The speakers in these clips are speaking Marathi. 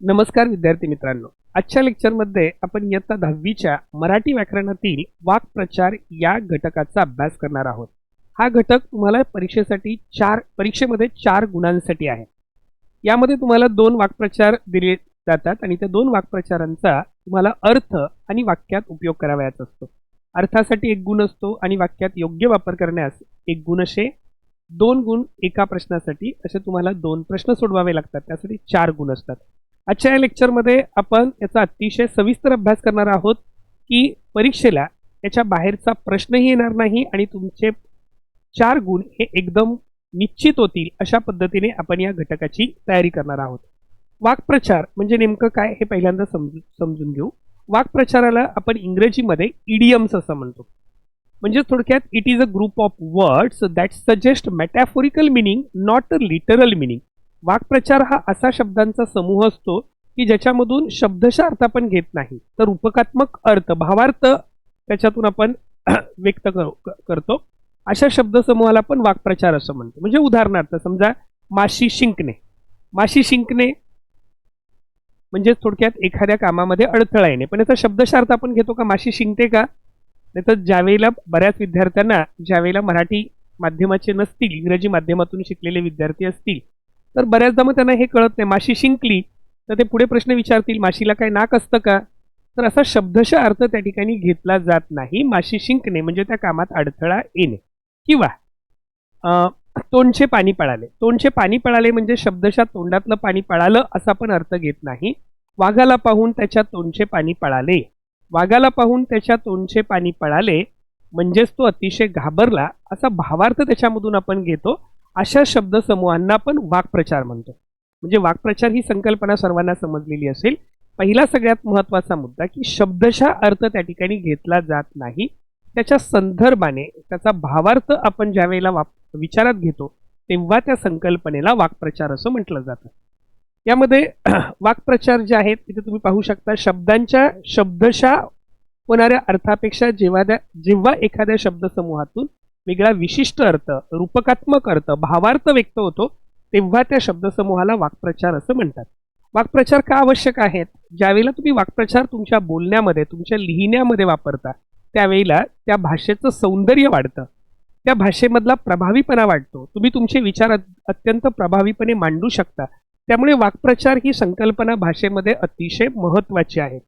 नमस्कार विद्यार्थी मित्रांनो, आजच्या लेक्चरमध्ये आपण इयत्ता 10वीच्या मराठी व्याकरणातील वाक्प्रचार या घटकाचा अभ्यास करणार आहोत. हा घटक तुम्हाला परीक्षेमध्ये 4 गुणांसाठी आहे. यामध्ये तुम्हाला 2 वाक्प्रचार दिले जातात आणि त्या 2 वाक्प्रचारांचा तुम्हाला अर्थ आणि वाक्यात उपयोग करावयाचा असतो. अर्थासाठी 1 गुण असतो आणि वाक्यात योग्य वापर करण्यास 1 गुण असे 2 गुण एका प्रश्नासाठी असे तुम्हाला 2 प्रश्न सोडवावे लागतात. त्यासाठी 4 गुण असतात. आजच्या या लेक्चरमध्ये आपण याचा अतिशय सविस्तर अभ्यास करणार आहोत की परीक्षेला याच्या बाहेरचा प्रश्नही येणार नाही आणि तुमचे 4 गुण हे एकदम निश्चित होतील अशा पद्धतीने आपण या घटकाची तयारी करणार आहोत. वाक्प्रचार म्हणजे नेमकं काय हे पहिल्यांदा समजून घेऊ. वाक्प्रचाराला आपण इंग्रजीमध्ये इडियम्स असं म्हणतो. म्हणजे थोडक्यात it is a group of words that suggest metaphorical meaning not a literal meaning. वाक्प्रचार हा असा शब्दांचा समूह असतो की ज्याच्यामधून शब्दशः अर्थ आपण घेत नाही तर रूपकात्मक अर्थ भावार्थ त्याच्यातून आपण व्यक्त करतो. अशा शब्दसमूहाला आपण वाक्प्रचार असं म्हणतो. म्हणजे उदाहरणार्थ समजा माशी शिंकणे. माशी शिंकणे म्हणजे थोडक्यात एखाद्या कामामध्ये अडथळा येणे. पण याचा शब्दशः अर्थ आपण घेतो का माशी शिंकते का? नाही तर ज्यावेळेला बऱ्याच विद्यार्थ्यांना ज्यावेळेला मराठी माध्यमाचे नसतील, इंग्रजी माध्यमातून शिकलेले विद्यार्थी असतील तर बऱ्याचदा मग त्यांना हे कळत नाही. माशी शिंकली तर ते पुढे प्रश्न विचारतील माशीला काय नाक असतं का? तर असा शब्दशः अर्थ त्या ठिकाणी घेतला जात नाही. माशी शिंकणे म्हणजे त्या कामात अडथळा येणे. किंवा तोंडचे पाणी पळाले. तोंडचे पाणी पळाले म्हणजे शब्दशः तोंडातलं पाणी पळालं असा पण अर्थ घेत नाही. वाघाला पाहून त्याच्या तोंडचे पाणी पळाले. वाघाला पाहून त्याच्या तोंडचे पाणी पळाले म्हणजेच तो अतिशय घाबरला असा भावार्थ त्याच्यामधून आपण घेतो. अशा शब्दसमूहांना आपण वाक्प्रचार म्हणतो. म्हणजे वाक्प्रचार ही संकल्पना सर्वांना समजलेली असेल. पहिला सगळ्यात महत्त्वाचा मुद्दा की शब्दशः अर्थ त्या ठिकाणी घेतला जात नाही. त्याच्या संदर्भाने त्याचा भावार्थ आपण ज्या वेळेला विचारात घेतो तेव्हा त्या संकल्पनेला वाक्प्रचार असं म्हटलं जातं. यामध्ये वाक्प्रचार जे आहेत तिथे तुम्ही पाहू शकता शब्दांच्या शब्दशः होणाऱ्या अर्थापेक्षा जेव्हा एखाद्या शब्दसमूहातून वेगळा विशिष्ट अर्थ, रूपकात्मक अर्थ, भावार्थ व्यक्त होतो तेव्हा त्या शब्दसमूहाला वाक्प्रचार असं म्हणतात. वाक्प्रचार का आवश्यक आहेत? ज्यावेळेला तुम्ही वाक्प्रचार तुमच्या बोलण्यामध्ये, तुमच्या लिहिण्यामध्ये वापरता त्यावेळेला त्या भाषेचं सौंदर्य वाढतं, त्या भाषेमधला प्रभावीपणा वाढतो, तुम्ही तुमचे विचार अत्यंत प्रभावीपणे मांडू शकता. त्यामुळे वाक्प्रचार ही संकल्पना भाषेमध्ये अतिशय महत्त्वाची आहे.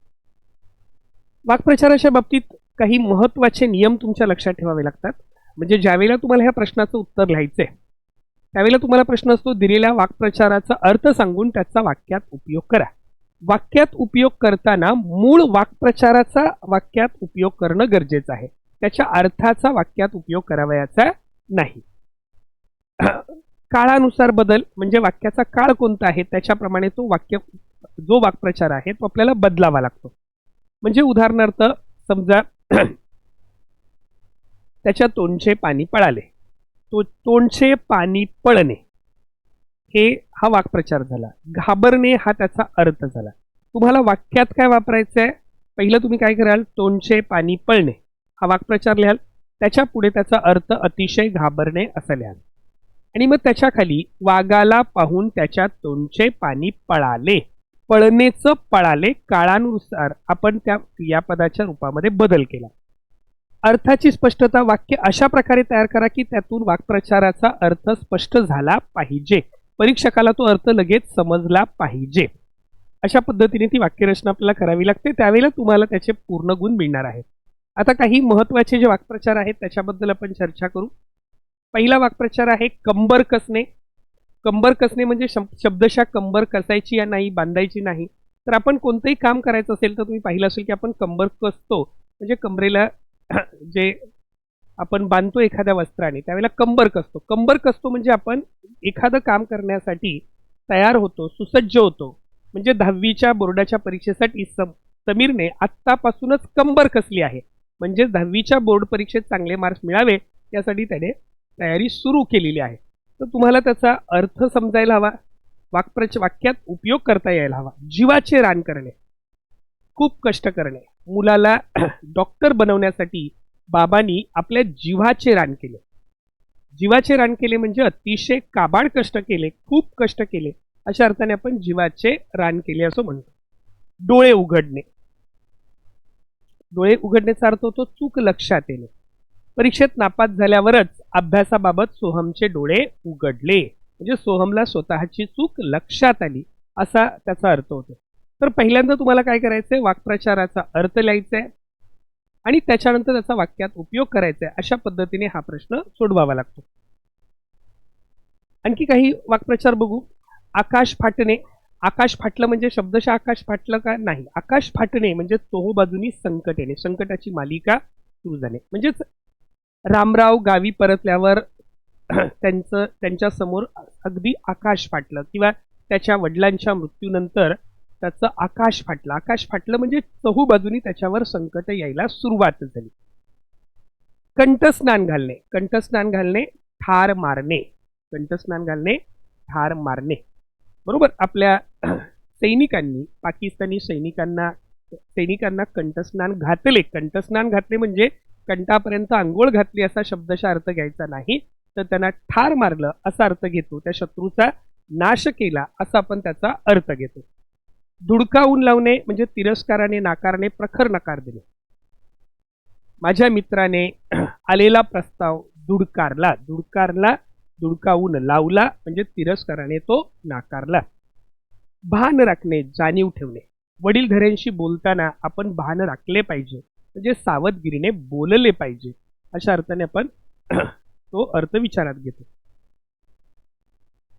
वाक्प्रचाराच्या बाबतीत काही महत्त्वाचे नियम तुमच्या लक्षात ठेवावे लागतात. म्हणजे ज्यावेळेला तुम्हाला ह्या प्रश्नाचं उत्तर लिहायचंय त्यावेळेला तुम्हाला प्रश्न असतो दिलेल्या वाक्प्रचाराचा अर्थ सांगून त्याचा वाक्यात उपयोग करा. वाक्यात उपयोग करताना मूळ वाक्प्रचाराचा वाक्यात उपयोग करणं गरजेचं आहे. त्याच्या अर्थाचा वाक्यात उपयोग करावयाचा नाही. काळानुसार बदल म्हणजे वाक्याचा काळ कोणता आहे त्याच्याप्रमाणे जो वाक्प्रचार आहे तो आपल्याला बदलावा लागतो. म्हणजे उदाहरणार्थ समजा त्याच्या तोंडचे पाणी पळाले. तोंडचे पाणी पळणे हे हा वाक्प्रचार झाला. घाबरणे हा त्याचा अर्थ झाला. तुम्हाला वाक्यात काय वापरायचं आहे? पहिलं तुम्ही काय कराल? तोंडचे पाणी पळणे हा वाक्प्रचार लिहाल. त्याच्या पुढे त्याचा अर्थ अतिशय घाबरणे असं लिहाल. आणि मग त्याच्या खाली वाघाला पाहून त्याच्या तोंडचे पाणी पळाले. पळणेचं पळाले काळानुसार आपण त्या क्रियापदाच्या रूपामध्ये बदल केला. अर्थाची स्पष्टता वाक्य अशा प्रकारे तयार करा की त्यातून वाक्प्रचाराचा अर्थ स्पष्ट झाला पाहिजे. परीक्षकाला तो अर्थ लगेच समजला पाहिजे. अशा पद्धतीने ती वाक्यरचना आपल्याला करावी लागते. त्यावेळेला तुम्हाला त्याचे पूर्ण गुण मिळणार आहेत. आता काही महत्त्वाचे जे वाक्प्रचार आहेत त्याच्याबद्दल आपण चर्चा करू. पहिला वाक्प्रचार आहे कंबर कसणे. कंबर कसणे म्हणजे शब्दशः कंबर कसायची या नाही, बांधायची नाही. तर आपण कोणतंही काम करायचं असेल तर तुम्ही पाहिलं असेल की आपण कंबर कसतो. म्हणजे कमरेला जे आपण बांधतो एखाद्या वस्त्राने त्यावेळेला कंबर कसतो. कंबर कसतो म्हणजे आपण एखादं काम करण्यासाठी तयार होतो, सुसज्ज होतो. म्हणजे 10वीच्या बोर्डाच्या परीक्षेसाठी समीरने आत्तापासूनच कंबर कसली आहे. म्हणजे 10वीच्या बोर्ड परीक्षेत चांगले मार्क्स मिळावे यासाठी त्याने तयारी सुरू केलेली आहे. तर तुम्हाला त्याचा अर्थ समजायला हवा, वाक्यात उपयोग करता यायला हवा. जीवाचे रान करणे, खूप कष्ट करणे. मुलाला डॉक्टर बनवण्यासाठी बाबांनी आपल्या जीवाचे रान केले. जीवाचे रान केले म्हणजे अतिशय काबाड कष्ट केले, खूप कष्ट केले. अशा अर्थाने आपण जीवाचे रान केले असं म्हणतो. डोळे उघडणे. डोळे उघडण्याचा अर्थ होतो चूक लक्षात येणे. परीक्षेत नापास झाल्यावरच अभ्यासाबाबत सोहमचे डोळे उघडले, म्हणजे सोहमला स्वतःची चूक लक्षात आली असा त्याचा अर्थ होतो. तर पहिल्यांदा तुम्हाला काय करायचंय, वाक्प्रचाराचा अर्थ लिहायचा आहे आणि त्याच्यानंतर त्याचा वाक्यात उपयोग करायचा आहे. अशा पद्धतीने हा प्रश्न सोडवावा लागतो. आणखी काही वाक्प्रचार बघू. आकाश फाटणे. आकाश फाटलं म्हणजे शब्दशः आकाश फाटलं का, नाही. आकाश फाटणे म्हणजे चोहोबाजूनी संकट येणे, संकटाची मालिका सुरू झाणे. म्हणजेच रामराव गावी परतल्यावर त्यांच्या समोर अगदी आकाश फाटलं, किंवा त्याच्या वडिलांच्या मृत्यूनंतर त्याचं आकाश फाटलं. आकाश फाटलं म्हणजे चहूबाजूनी त्याच्यावर संकट यायला सुरुवात झाली. कंठस्नान घालणे. कंठस्नान घालणे ठार मारणे. कंठस्नान घालणे ठार मारणे. बरोबर. आपल्या सैनिकांनी, पाकिस्तानी सैनिकांना कंठस्नान घातले. कंठस्नान घातले म्हणजे कंठापर्यंत आंघोळ घातली असा शब्दशः अर्थ घ्यायचा नाही, तर त्यांना ठार मारलं असा अर्थ घेतो. त्या शत्रूचा नाश केला असा आपण त्याचा अर्थ घेतो. धुडकावून लावणे म्हणजे तिरस्काराने, नाकारणे, प्रखर नकार देणे. माझ्या मित्राने आलेला प्रस्ताव धुडकारला. धुडकावून लावला म्हणजे तिरस्काराने तो नाकारला. भान राखणे, जाणीव ठेवणे. वडीलधाऱ्यांशी बोलताना आपण भान राखले पाहिजे, म्हणजे सावधगिरीने बोलले पाहिजे अशा अर्थाने आपण तो अर्थ विचारात घेतो.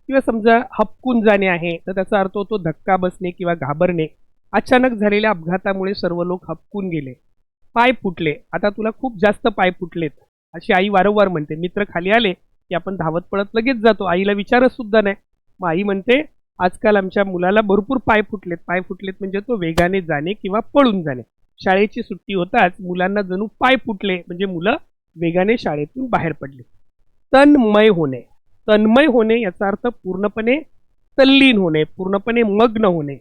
किंवा समजा हपकून जाणे आहे, तर त्याचा अर्थ होतो धक्का बसणे किंवा घाबरणे. अचानक झालेल्या अपघातामुळे सर्व लोक हपकून गेले. पाय फुटले. आता तुला खूप जास्त पाय फुटलेत अशी आई वारंवार म्हणते. मित्र खाली आले की आपण धावत पळत लगेच जातो, आईला विचारत सुद्धा नाही. मग आई म्हणते आजकाल आमच्या मुलाला भरपूर पाय फुटलेत. पाय फुटलेत म्हणजे तो वेगाने जाणे किंवा पळून जाणे. शाळेची सुट्टी होताच मुलांना जणू पाय फुटले, म्हणजे मुलं वेगाने शाळेतून बाहेर पडले. तन्मय होणे. तन्मय होणे याचा अर्थ पूर्णपणे तल्लीन होणे, पूर्णपणे मग्न होणे.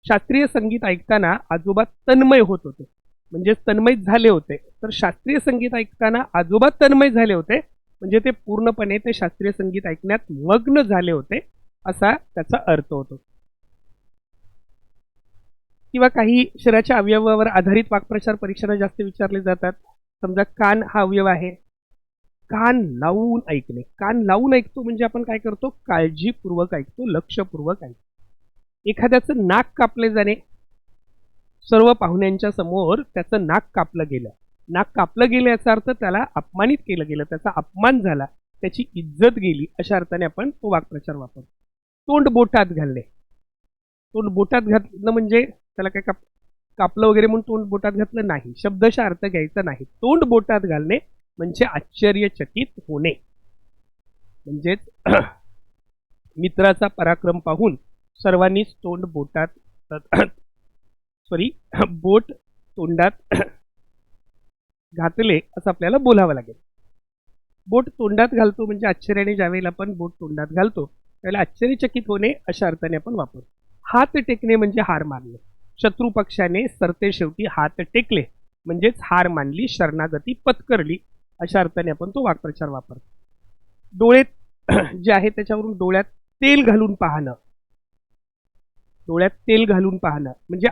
शास्त्रीय संगीत ऐकताना आजोबा तन्मय होत होते, म्हणजे तन्मय झाले होते. तर शास्त्रीय संगीत ऐकताना आजोबा तन्मय झाले होते म्हणजे ते पूर्णपणे ते शास्त्रीय संगीत ऐकण्यात मग्न झाले होते असा त्याचा अर्थ होतो. किंवा काही शरीराच्या अवयवावर आधारित वाक्प्रचार परीक्षेला जास्त विचारले जातात. समजा कान हा अवयव आहे. कान लावून ऐकणे. कान लावून ऐकतो म्हणजे आपण काय करतो, काळजीपूर्वक ऐकतो, लक्षपूर्वक ऐकतो. एखाद्याचं नाक कापले जाणे. सर्व पाहुण्यांच्या समोर त्याचं नाक कापलं गेलं. नाक कापलं गेलं याचा अर्थ त्याला अपमानित केलं गेलं, त्याचा अपमान झाला, त्याची इज्जत गेली अशा अर्थाने आपण तो वाक्प्रचार वापरतो. तोंड बोटात घालणे. तोंड बोटात घातलं म्हणजे त्याला काय कापलं वगैरे म्हणून तोंड बोटात घातलं नाही, शब्दशः अर्थ घ्यायचा नाही. तोंड बोटात घालणे म्हणजे आश्चर्यचकित होणे. म्हणजेच मित्राचा पराक्रम पाहून सर्वांनीच तोंड बोटात बोट तोंडात घातले असं आपल्याला बोलावं लागेल. बोट तोंडात घालतो म्हणजे आश्चर्याने ज्यावेळेला आपण बोट तोंडात घालतो त्यावेळेला आश्चर्यचकित होणे अशा अर्थाने आपण वापरतो. हात टेकणे म्हणजे हार मानणे. शत्रू पक्षाने सरते शेवटी हात टेकले म्हणजेच हार मानली, शरणागती पत्करली अशा अर्थाने आपण तो वाक्प्रचार वापरतो. डोळे जे आहे त्याच्यावरून डोळ्यात तेल घालून पाहणं. डोळ्यात तेल घालून पाहणं म्हणजे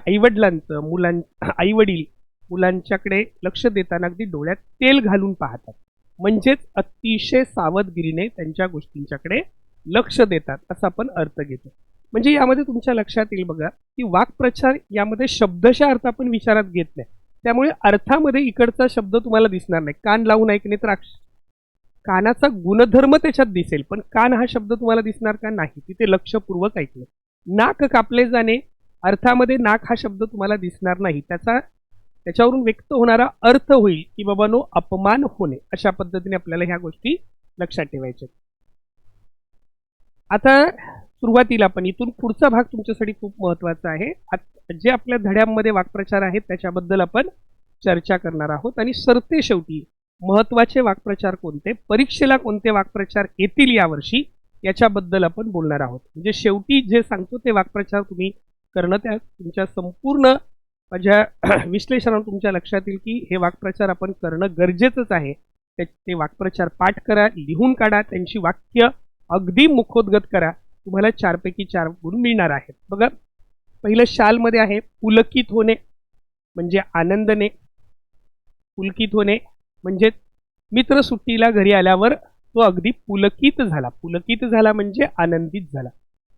आईवडील मुलांच्याकडे लक्ष देताना अगदी डोळ्यात तेल घालून पाहतात, म्हणजेच अतिशय सावधगिरीने त्यांच्या गोष्टींच्याकडे लक्ष देतात असा आपण अर्थ घेतो. म्हणजे यामध्ये तुमच्या लक्षात येईल बघा की वाक्प्रचार यामध्ये शब्दशः अर्थ आपण विचारात घेत नाही, त्यामुळे अर्थामध्ये इकडचा शब्द तुम्हाला दिसणार नाही. कान लावून ऐकणे तर कानाचा गुणधर्म त्याच्यात दिसेल, पण कान हा शब्द तुम्हाला दिसणार का, नाही. तिथे लक्षपूर्वक ऐकणे. नाक कापले जाणे, अर्थामध्ये नाक हा शब्द तुम्हाला दिसणार नाही, त्याच्यावरून व्यक्त होणारा अर्थ होईल की बाबांनो अपमान होणे. अशा पद्धतीने आपल्याला ह्या गोष्टी लक्षात ठेवायच्या. आता सुरुवातीला आपण इथून पुढचा भाग तुमच्यासाठी खूप महत्त्वाचा आहे. जे आपल्या धड्यांमध्ये वाक्प्रचार आहेत त्याच्याबद्दल आपण चर्चा करणार आहोत आणि सरते शेवटी महत्त्वाचे वाक्प्रचार कोणते, परीक्षेला कोणते वाक्प्रचार येतील यावर्षी याच्याबद्दल आपण बोलणार आहोत. म्हणजे शेवटी जे सांगतो ते वाक्प्रचार तुम्ही करणं, त्या तुमच्या संपूर्ण माझ्या विश्लेषणातून तुमच्या लक्षात येईल की हे वाक्प्रचार आपण करणं गरजेचंच आहे. ते वाक्प्रचार पाठ करा, लिहून काढा, त्यांची वाक्य अगदी मुखोद्गत करा तुम्हाला 4 पैकी 4 गुण मिळणार आहेत. बघा, पहिलं शालमध्ये आहे पुलकित होणे म्हणजे आनंदने. पुलकित होणे म्हणजे मित्र सुट्टीला घरी आल्यावर तो अगदी पुलकित झाला. पुलकित झाला म्हणजे आनंदित झाला.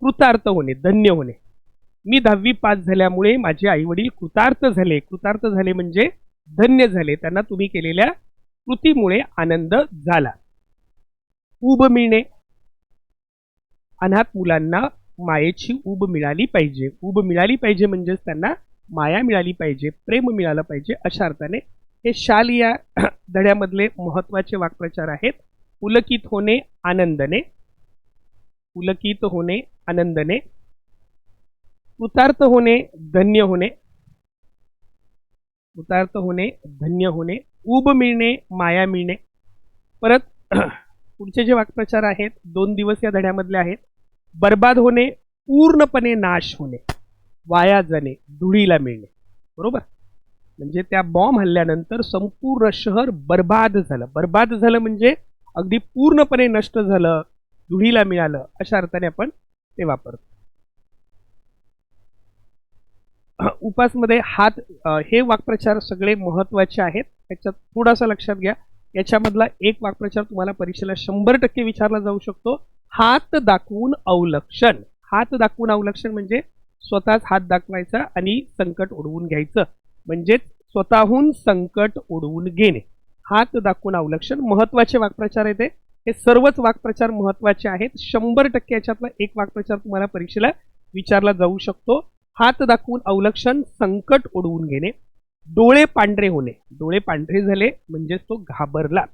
कृतार्थ होणे, धन्य होणे. मी 10वी पास झाल्यामुळे माझे आई वडील कृतार्थ झाले. कृतार्थ झाले म्हणजे धन्य झाले. त्यांना तुम्ही केलेल्या कृतीमुळे आनंद झाला. ऊब मिळणे, अनाथ मुलांना मायेची ऊब मिळाली पाहिजे. ऊब मिळाली पाहिजे म्हणजेच त्यांना माया मिळाली पाहिजे, प्रेम मिळालं पाहिजे, अशा अर्थाने हे शाल या धड्यामधले महत्वाचे वाक्प्रचार आहेत. पुलकित होणे आनंदने, पुलकित होणे आनंदने, कृतार्थ होणे धन्य होणे, कृतार्थ होणे धन्य होणे, ऊब मिळणे माया मिळणे. परत पुढचे जे वाक्प्रचार आहेत 2 दिवस या धड्यामधले आहेत. बर्बाद होणे, पूर्णपणे नाश होणे, वाया जाणे, धुळीला मिळणे. बरोबर, म्हणजे त्या बॉम्ब हल्ल्यानंतर संपूर्ण शहर बर्बाद झालं. बर्बाद झालं म्हणजे अगदी पूर्णपणे नष्ट झालं, धुळीला मिळालं, अशा अर्थाने आपण ते वापरतो. उपासमध्ये हात, हे वाक्प्रचार सगळे महत्वाचे आहेत. त्याच्यात थोडासा लक्षात घ्या. याच्यामधला एक वाक्प्रचार तुम्हाला परीक्षेला 100% विचारला जाऊ शकतो. हात दाखवून अवलक्षण. हात दाखवून अवलक्षण म्हणजे स्वतःच हात दाखवायचा आणि संकट ओढवून घ्यायचं, म्हणजेच स्वतःहून संकट ओढवून घेणे. हात दाखवून अवलक्षण महत्वाचे वाक्प्रचार आहेत. हे सर्वच वाक्प्रचार महत्वाचे आहेत. 100% याच्यातला एक वाक्प्रचार तुम्हाला परीक्षेला विचारला जाऊ शकतो. हात दाखवून अवलक्षण, संकट ओढवून घेणे. डोळे पांढरे होणे, डोळे पांढरे झाले म्हणजेच तो घाबरला.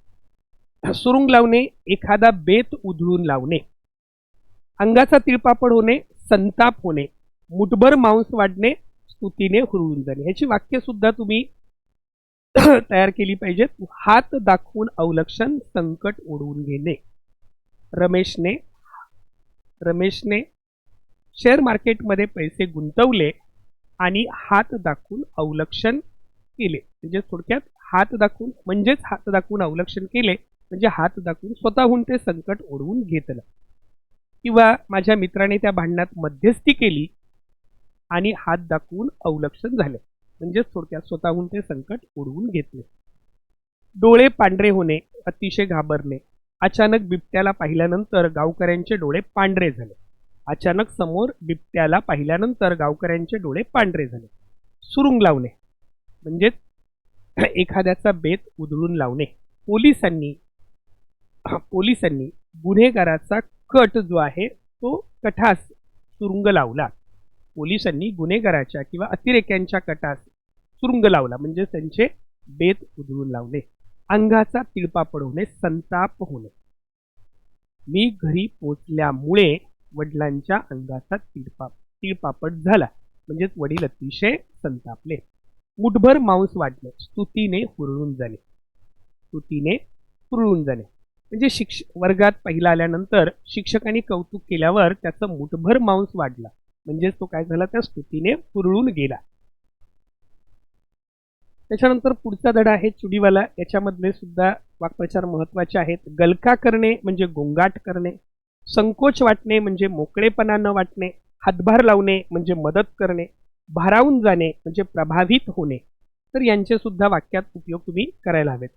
सुरुंग लावणे, एखादा बेत उधळून लावणे. अंगाचा तिळपापड होणे, संताप होणे. मुठभर मांस वाढणे, स्तुतीने हुरळून जाणे. ह्याची वाक्य सुद्धा तुम्ही तयार केली पाहिजेत. हात दाखवून अवलक्षण, संकट ओढवून घेणे. रमेशने शेअर मार्केटमध्ये पैसे गुंतवले आणि हात दाखवून अवलक्षण केले. म्हणजे थोडक्यात हात दाखवून म्हणजेच हात दाखवून अवलक्षण केले म्हणजे हात दाखवून स्वतःहून ते संकट ओढवून घेतलं. किंवा माझ्या मित्राने त्या भांडणात मध्यस्थी केली आणि हात दाखवून अवलक्षण झाले, म्हणजेच थोडक्यात स्वतःहून ते संकट ओढवून घेतले. डोळे पांढरे होणे, अतिशय घाबरणे. अचानक बिबट्याला पाहिल्यानंतर गावकऱ्यांचे डोळे पांढरे झाले. अचानक समोर बिबट्याला पाहिल्यानंतर गावकऱ्यांचे डोळे पांढरे झाले. सुरुंग लावणे म्हणजे एखाद्याचा बेत उधळून लावणे. पोलिसांनी गुन्हेगाराचा कट जो आहे तो कटास सुरुंग लावला. पोलिसांनी गुन्हेगाराच्या किंवा अतिरेक्यांच्या कटास सुरुंग लावला म्हणजे त्यांचे बेत उधळून लावणे. अंगाचा तिळपापड होणे, संताप होणे. मी घरी पोचल्यामुळे वडिलांच्या अंगाचा तिळपापड झाला म्हणजेच वडील अतिशय संतापले. मुठभर मांस वाढणे, स्तुतीने हुरळून जाणे. स्तुतीने हुरळून जाणे म्हणजे वर्गात पहिला आल्यानंतर शिक्षकांनी कौतुक केल्यावर त्याचं मुठभर मांस वाढला म्हणजेच तो काय झाला, त्या स्तुतीने हुरळून गेला. त्याच्यानंतर पुढचा धडा आहे चुडीवाला. याच्यामधले सुद्धा वाक्प्रचार महत्वाचे आहेत. गलका करणे म्हणजे गोंगाट करणे. संकोच वाटणे म्हणजे मोकळेपणा न वाटणे. हातभार लावणे म्हणजे मदत करणे. भारावून जाणे म्हणजे प्रभावित होणे. तर यांचे सुद्धा वाक्यात उपयोग तुम्ही करायला हवेत.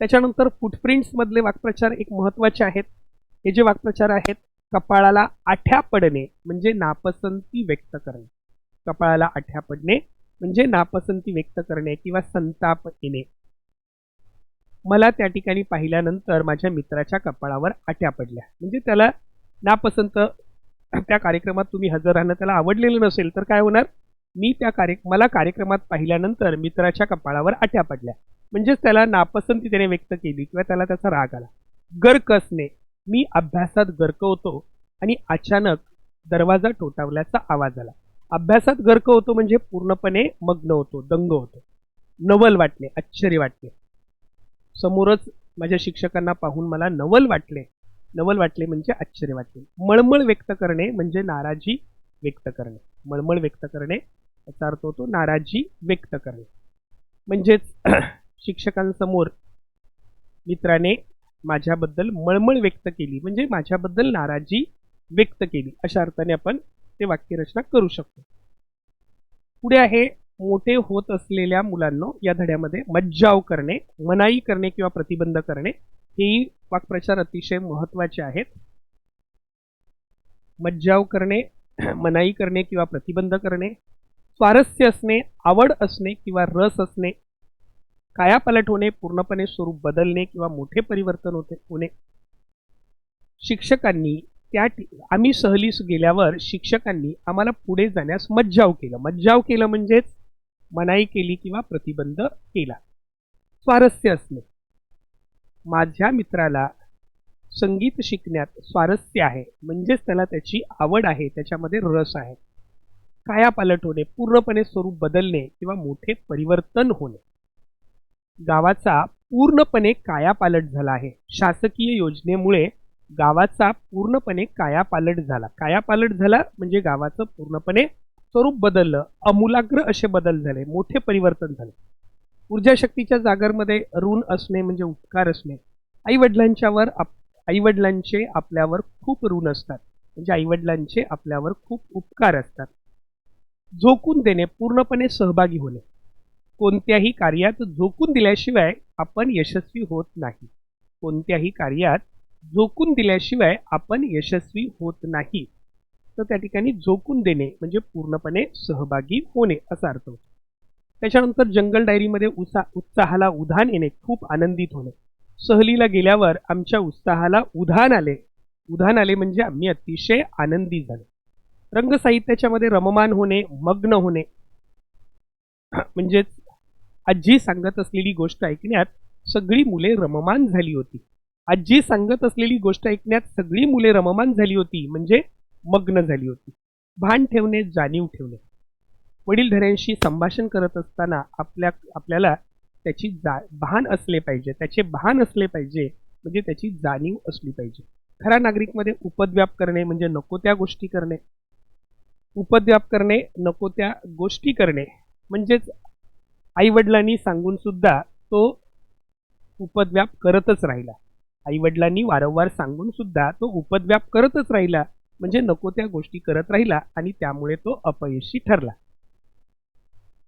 त्याच्यानंतर फुटप्रिंट्स मधले वाक्प्रचार एक महत्वाचे आहेत. हे जे वाक्प्रचार आहेत, कपाळाला आठ्या पडणे म्हणजे नापसंती व्यक्त करणे. कपाळाला आठ्या पडणे म्हणजे नापसंती व्यक्त करणे किंवा संताप येणे. मला त्या ठिकाणी पाहिल्यानंतर माझ्या मित्राच्या कपाळावर आठ्या पडल्या म्हणजे त्याला नापसंत, त्या कार्यक्रमात तुम्ही हजर राहणं त्याला आवडलेलं नसेल तर काय होणार, मला कार्यक्रमात पाहिल्यानंतर मित्राच्या कपाळावर आठ्या पडल्या म्हणजेच त्याला नापसंती त्याने व्यक्त केली किंवा त्याला त्याचा राग आला. गर्क असणे, मी अभ्यासात गर्क होतो आणि अचानक दरवाजा ठोठावल्याचा आवाज आला. अभ्यासात गर्क होतो म्हणजे पूर्णपणे मग्न होतो, दंग होतो. नवल वाटणे, आश्चर्य वाटणे. समोरच माझ्या शिक्षकांना पाहून मला नवल वाटले म्हणजे आश्चर्य वाटले. मळमळ व्यक्त करणे म्हणजे नाराजी व्यक्त करणे. मळमळ व्यक्त करणे याचा अर्थ होतो नाराजी व्यक्त करणे. म्हणजेच शिक्षकांसमोर मित्राने माझ्याबद्दल मळमळ व्यक्त केली म्हणजे माझ्याबद्दल नाराजी व्यक्त केली अशा अर्थाने आपण ते वाक्यरचना करू शकतो. पुढे आहे मोठे होत असलेल्या मुलांनो या धड्यामध्ये मज्जाव करणे, मनाई करणे किंवा प्रतिबंध करणे हेही वाक्प्रचार अतिशय महत्वाचे आहेत. मज्जाव करणे, मनाई करणे किंवा प्रतिबंध करणे, स्वारस्य असणे, आवड असणे किंवा रस असणे, कायापालट होणे, पूर्णपणे स्वरूप बदलणे किंवा मोठे परिवर्तन होणे. शिक्षकांनी आम्ही सहलीस गेल्यावर शिक्षकांनी आम्हाला पुढे जाण्यास मज्जाव केलं. मज्जाव केलं म्हणजेच मनाई केली किंवा प्रतिबंध केला. स्वारस्य असणे, माझ्या मित्राला संगीत शिकण्यात स्वारस्य आहे म्हणजेच त्याला त्याची आवड आहे, त्याच्यामध्ये रस आहे. कायापालट होणे, पूर्णपणे स्वरूप बदलणे किंवा मोठे परिवर्तन होणे. गावाचा पूर्णपणे कायापालट झाला आहे. शासकीय योजनेमुळे गावाचा पूर्णपणे कायापालट झाला. कायापालट झाला म्हणजे गावाचं पूर्णपणे स्वरूप बदललं, आमूलाग्र असे बदल झाले, मोठे परिवर्तन झाले. ऊर्जा शक्तीच्या जागरमध्ये ऋण असणे म्हणजे उपकार असणे. आईवडिलांचे आपल्यावर खूप ऋण असतात म्हणजे आईवडिलांचे आपल्यावर खूप उपकार असतात. झोकून देणे, पूर्णपणे सहभागी होणे. कोणत्याही कार्यात झोकून दिल्याशिवाय आपण यशस्वी होत नाही. कोणत्याही कार्यात झोकून दिल्याशिवाय आपण यशस्वी होत नाही. तर त्या ठिकाणी झोकून देणे म्हणजे पूर्णपणे सहभागी होणे असा अर्थ होतो. त्याच्यानंतर जंगल डायरीमध्ये उत्साहाला उधाण येणे, खूप आनंदित होणे. सहलीला गेल्यावर आमच्या उत्साहाला उधाण आले म्हणजे आम्ही अतिशय आनंदी झालो. रंगसाहित्याच्यामध्ये रममान होणे, मग्न होणे म्हणजेच आजी सांगत असलेली गोष्ट ऐकण्यात सगळी मुले रममान झाली होती. आजी सांगत असलेली गोष्ट ऐकण्यात सगळी मुले रममान झाली होती म्हणजे मग्न झाली होती. भान ठेवणे, जाणीव ठेवणे. वडीलधाऱ्यांशी संभाषण करत असताना आपल्याला त्याची भान असले पाहिजे, त्याचे भान असले पाहिजे म्हणजे त्याची जाणीव असली पाहिजे. खरा नागरिकमध्ये उपद्व्याप करणे म्हणजे नको त्या गोष्टी करणे. उपद्व्याप करणे, नको त्या गोष्टी करणे म्हणजेच आईवडिलांनी सांगून सुद्धा तो उपद्व्याप करतच राहिला. आईवडिलांनी वारंवार सांगून सुद्धा तो उपद्व्याप करतच राहिला म्हणजे नको त्या गोष्टी करत राहिला आणि त्यामुळे तो अपयशी ठरला.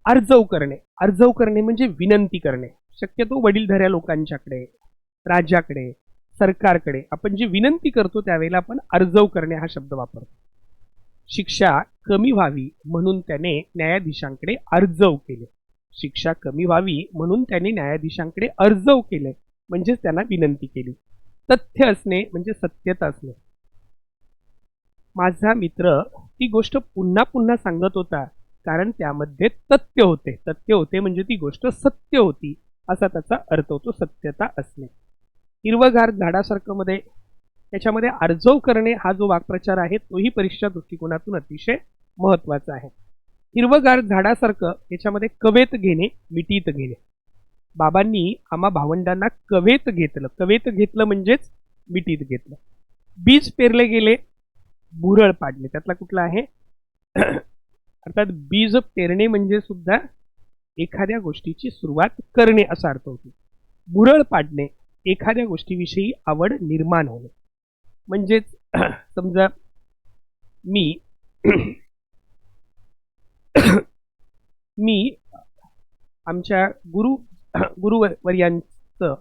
अर्जव करणे म्हणजे विनंती करणे. शक्यतो वडीलधाऱ्या लोकांच्याकडे, राजाकडे, सरकारकडे आपण जी विनंती करतो त्यावेळेला आपण अर्जव करणे हा शब्द वापरतो. शिक्षा कमी व्हावी म्हणून त्याने न्यायाधीशांकडे अर्जव केले. शिक्षा कमी व्हावी म्हणून त्याने न्यायाधीशांकडे अर्जव केले म्हणजेच त्यांना विनंती केली. तथ्य असणे म्हणजे सत्यता असणे. माझा मित्र ती गोष्ट पुन्हा पुन्हा सांगत होता कारण त्यामध्ये तथ्य होते. तथ्य होते म्हणजे ती गोष्ट सत्य होती असा त्याचा अर्थ होतो, सत्यता असणे. हिरवगार झाडासारखं मध्ये त्याच्यामध्ये अर्जव करणे हा जो वाक्प्रचार आहे तोही परीक्षा दृष्टिकोनातून अतिशय महत्वाचा आहे. हिरवगार झाडासारखं याच्यामध्ये कवेत घेणे, मिटीत घेणे. बाबांनी आम्हा भावंडांना कवेत घेतलं. कवेत घेतलं म्हणजेच मिटीत घेतलं. बीज पेरले गेले, भुरळ पाडले. त्यातला कुठला आहे अर्थात बीज पेरणे म्हणजे सुद्धा एखाद्या गोष्टीची सुरुवात करणे असा अर्थ होतो. भुरळ पाडणे, एखाद्या गोष्टीविषयी आवड निर्माण होणे. म्हणजेच समजा मी आमच्या गुरुवर्यांचं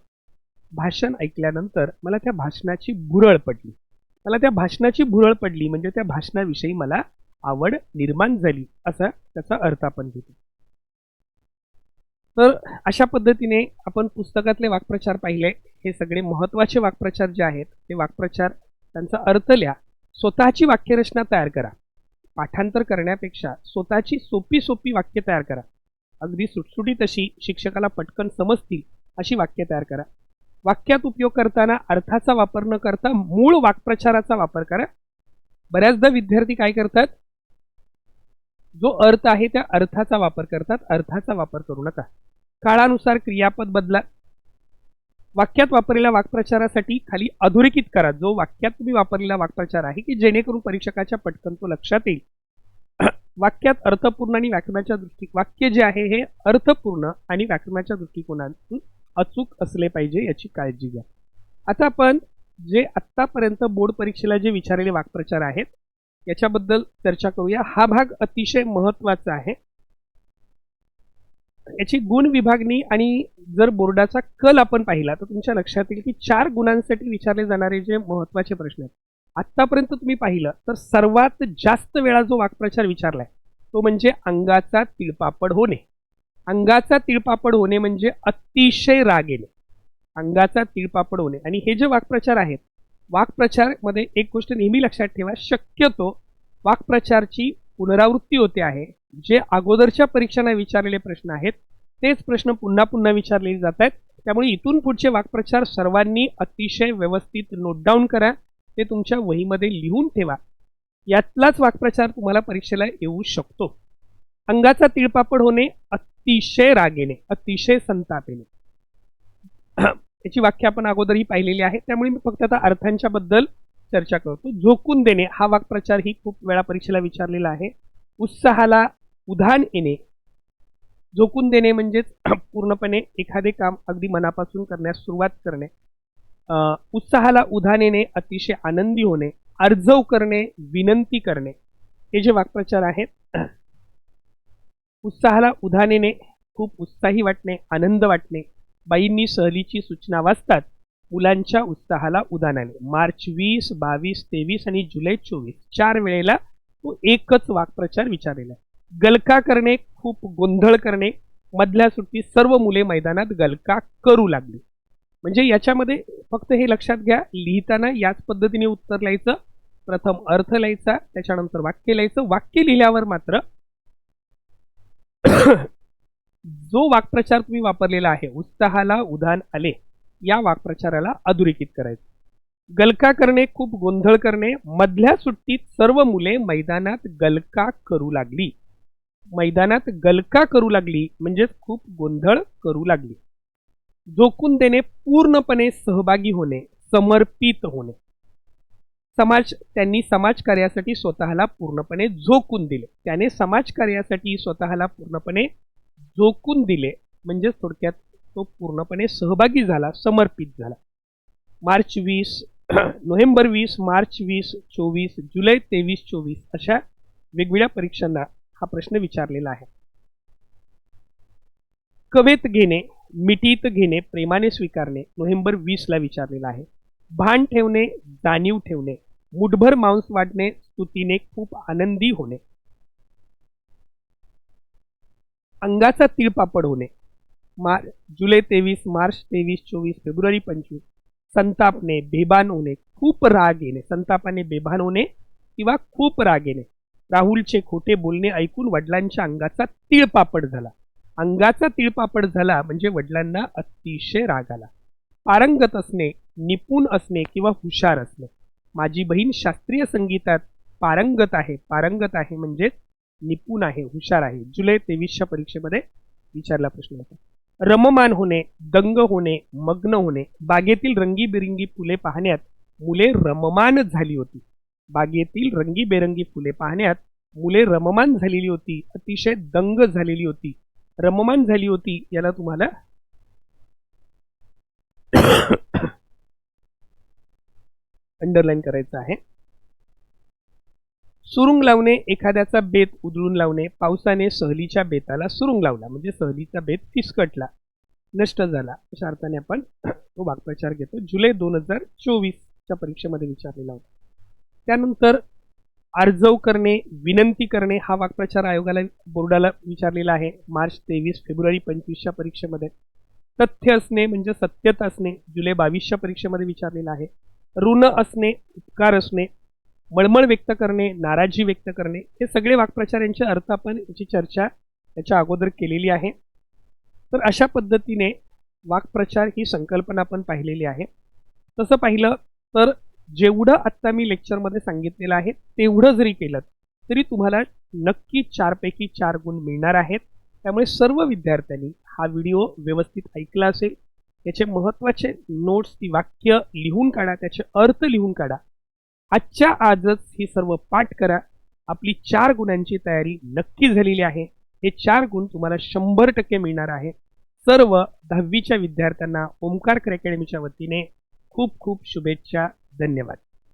भाषण ऐकल्यानंतर मला त्या भाषणाची भुरळ पडली म्हणजे त्या भाषणाविषयी मला आवड निर्माण झाली असा त्याचा अर्थ आपण घेतो. तर अशा पद्धतीने आपण पुस्तकातले वाक्प्रचार पाहिले. हे सगळे महत्त्वाचे वाक्प्रचार जे आहेत ते वाक्प्रचार त्यांचा अर्थ लिहा. स्वतःची वाक्यरचना तयार करा. पाठांतर करण्यापेक्षा स्वतःची सोपी वाक्य तयार करा. अगदी सुटसुटीत अशी शिक्षकाला पटकन समजतील अशी वाक्य तयार करा. वाक्यात उपयोग करताना अर्थाचा वापर न करता मूळ वाक्प्रचाराचा वापर करा. बऱ्याचदा विद्यार्थी काय करतात, जो अर्थ आहे त्या अर्थाचा वापर करतात, अर्थाचा वापर करू नका. काळानुसार क्रियापद बदला. वाक्यात वापरलेल्या वाक्प्रचारासाठी खाली अधोरेखित करा जो वाक्यात तुम्ही वापरलेला वाक्प्रचार आहे की जेणेकरून परीक्षकाच्या पटकन तो लक्षात येईल. वाक्यात अर्थपूर्ण आणि व्याकरणाच्या वाक्य जे आहे हे अर्थपूर्ण आणि व्याकरणाच्या दृष्टिकोनातून अचूक असले पाहिजे याची काळजी घ्या. आता आपण जे आत्तापर्यंत बोर्ड परीक्षेला जे विचारलेले वाक्प्रचार आहेत याच्याबद्दल चर्चा करूया. हा भाग अतिशय महत्त्वाचा आहे. याची गुण विभागणी आणि जर बोर्डाचा कल आपण पाहिला तर तुमच्या लक्षात येईल की 4 गुणांसाठी विचारले जाणारे जे महत्त्वाचे प्रश्न आहेत आत्तापर्यंत तुम्ही पाहिलं तर सर्वात जास्त वेळा जो वाक्प्रचार विचारलाय तो म्हणजे अंगाचा तिळपापड होणे. अंगाचा तिळपापड होणे म्हणजे अतिशय राग येणे. अंगाचा तिळपापड होणे. आणि हे जे वाक्प्रचार आहेत वाक्प्रचारमध्ये एक गोष्ट नेहमी लक्षात ठेवा, शक्यतो वाक्प्रचारची पुनरावृत्ती होते आहे. जे अगोदरच्या परीक्षांना विचारलेले प्रश्न आहेत तेच प्रश्न पुन्हा पुन्हा विचारलेले जात आहेत. त्यामुळे इथून पुढचे वाक्प्रचार सर्वांनी अतिशय व्यवस्थित नोट डाऊन करा, ते तुमच्या वहीमध्ये लिहून ठेवा. यातलाच वाक्प्रचार तुम्हाला परीक्षेला येऊ शकतो. अंगाचा तिळपापड होणे, अतिशय राग येणे, अतिशय संताप येणे. याची व्याख्या आपण अगोदरही पाहिलेली आहे, त्यामुळे मी फक्त आता अर्थांच्या बद्दल चर्चा करतो. झोकून देणे हा वाक्प्रचार ही खूप वेळा परीक्षेला विचारलेला आहे. उत्साहाला उधाण येणे. झोकून देणे म्हणजेच पूर्णपणे एखादे काम अगदी मनापासून करण्यास सुरुवात करणे. उत्साहाला उधाण येणे, अतिशय आनंदी होणे. अर्जव करणे, विनंती करणे, हे जे वाक्प्रचार आहेत. उत्साहाला उधाण येणे, खूप उत्साही वाटणे, आनंद वाटणे. बाईंनी सहलीची सूचना वाचतात मुलांच्या उत्साहाला उधाण आले. मार्च 20, 22, 23 आणि जुलै 24 4 वेळेला तो एकच वाक्प्रचार विचारलेला आहे. गलका करणे, खूप गोंधळ करणे. मधल्या सुट्टीत सर्व मुले मैदानात गलका करू लागली. म्हणजे याच्यामध्ये फक्त हे लक्षात घ्या, लिहिताना याच पद्धतीने उत्तर लिहायचं. प्रथम अर्थ लिहायचा, त्याच्यानंतर वाक्य लिहायचं. वाक्य लिहिल्यावर मात्र जो वाक्प्रचार तुम्ही वापरलेला आहे उत्साहाला उधाण आले या वाक्प्रचाराला अधोरेखित करायचं. गलका करणे, खूप गोंधळ करणे. मधल्या सुट्टीत सर्व मुले मैदानात गलका करू लागली. मैदानात गलका करू लागली म्हणजे खूप गोंधळ करू लागली. झोकून देणे, पूर्णपणे सहभागी होणे, समर्पित होणे. त्यांनी समाजकार्यासाठी स्वतःला पूर्णपणे झोकून दिले. त्याने समाजकार्यासाठी स्वतःला पूर्णपणे झोकून दिले म्हणजे थोडक्यात तो पूर्णपणे सहभागी झाला, समर्पित झाला. मार्च 20, नोव्हेंबर 20, मार्च 20, 24, जुलै 23, 24 अशा वेगवेगळ्या परीक्षांना हा प्रश्न विचारलेला आहे. कवेत घेणे, मिठीत घेणे, प्रेमाने स्वीकारणे, नोव्हेंबर 20 ला विचारलेला आहे. भान ठेवणे, जाणीव ठेवणे. मुठभर मांस वाटणे, स्तुतीने खूप आनंदी होणे. अंगाचा तिळपापड होणे, जुलै 23, मार्च 23, 24, फेब्रुवारी 25. संतापणे, बेभान होणे, खूप राग येणे. संतापाने बेभान होणे किंवा खूप राग येणे. राहुलचे खोटे बोलणे ऐकून वडिलांच्या अंगाचा तिळपापड झाला. अंगाचा तिळपापड झाला म्हणजे वडिलांना अतिशय राग आला. पारंगत असणे, निपुण असणे किंवा हुशार असणे. माझी बहीण शास्त्रीय संगीतात पारंगत आहे म्हणजे निपुण आहे, हुशार आहे. जुलै 23च्या परीक्षेमध्ये विचारला प्रश्न होता. रममान होणे, दंग होणे, मग्न होणे. बागेतील रंगीबेरंगी फुले पाहण्यात मुले रममान झाली होती. बागेतील रंगीबेरंगी फुले पाहण्यात मुले रममान झालेली होती, अतिशय दंग झालेली होती. रममान झाली होती याला तुम्हाला अंडरलाईन करायचं आहे. सुरुंग लावणे, एखाद्याचा बेत उधळून लावणे. पावसाने सहलीच्या बेताला सुरुंग लावला म्हणजे सहलीचा बेत फिसकटला, नष्ट झाला अशा अर्थाने आपण तो वाक्प्रचार घेतो. जुलै 2024च्या परीक्षेमध्ये विचारलेला होता. त्यानंतर अर्जव करणे, विनंती करणे हा वाक्प्रचार आयोगाला बोर्डाला विचारलेला आहे. मार्च 23, फेब्रुवारी 25च्या परीक्षेमध्ये. तथ्य असणे म्हणजे सत्यता असणे, जुलै 22च्या परीक्षेमध्ये विचारलेला आहे. ऋण असणे, उपकार असणे. मळमळ व्यक्त करणे, नाराजी व्यक्त करणे. हे सगळे वाक्प्रचार यांचे अर्थ आपण याची चर्चा याच्या अगोदर केलेली आहे. तर अशा पद्धतीने वाक्प्रचार ही संकल्पना आपण पाहिलेली आहे. तसं पाहिलं तर जेवढं आत्ता मी लेक्चरमध्ये सांगितलेलं आहे तेवढं जरी केलं तरी तुम्हाला नक्की 4 पैकी 4 गुण मिळणार आहेत. त्यामुळे सर्व विद्यार्थ्यांनी हा व्हिडिओ व्यवस्थित ऐकला असेल. याचे महत्त्वाचे नोट्स, ती वाक्य लिहून काढा, त्याचे अर्थ लिहून काढा. आजच्या आजच ही सर्व पाठ करा. आपली 4 गुणांची तयारी नक्की झालेली आहे. हे 4 गुण तुम्हाला 100% मिळणार आहे. सर्व 10वीच्या विद्यार्थ्यांना ओमकार अकॅडमीच्या वतीने खूप खूप शुभेच्छा. धन्यवाद.